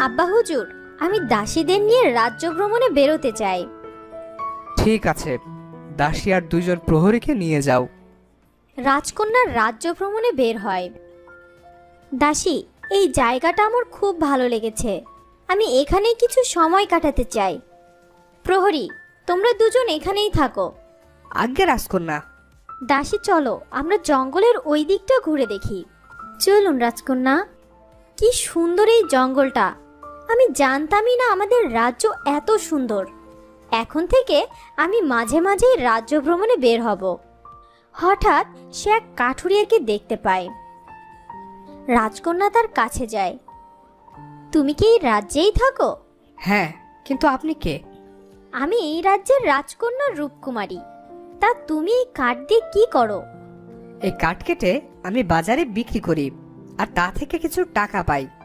আব্বা হুজুর, আমি দাসীদের নিয়ে রাজ্য ভ্রমণে বেরোতে চাই। ঠিক আছে, দাসী আর দুইজন প্রহরীকে নিয়ে যাও। রাজকন্যার রাজ্য ভ্রমণে বের হয়। দাসী, এই জায়গাটা আমার খুব ভালো লেগেছে, আমি এখানেই কিছু সময় কাটাতে চাই। প্রহরী, তোমরা দুজন এখানেই থাকো। আজ্ঞে রাজকন্যা। দাসী, চলো আমরা জঙ্গলের ওই দিকটা ঘুরে দেখি। চলুন রাজকন্যা। কি সুন্দর এই জঙ্গলটা, আমি জানতামই না আমাদের রাজ্য এত সুন্দর। এখন থেকে আমি মাঝে মাঝেই রাজ্য ভ্রমণে বের হব। হঠাৎ সে এক কাঠুরিয়াকে দেখতে পায়। রাজকন্যা তার কাছে যায়। তুমি কি এই রাজ্যেই থাকো? হ্যাঁ, কিন্তু আপনি কে? আমি এই রাজ্যের রাজকন্যা রূপকুমারী। তা তুমি এই কাঠ দিয়ে কি করো? এই কাঠ কেটে আমি বাজারে বিক্রি করি, আর তা থেকে কিছু টাকা পাই।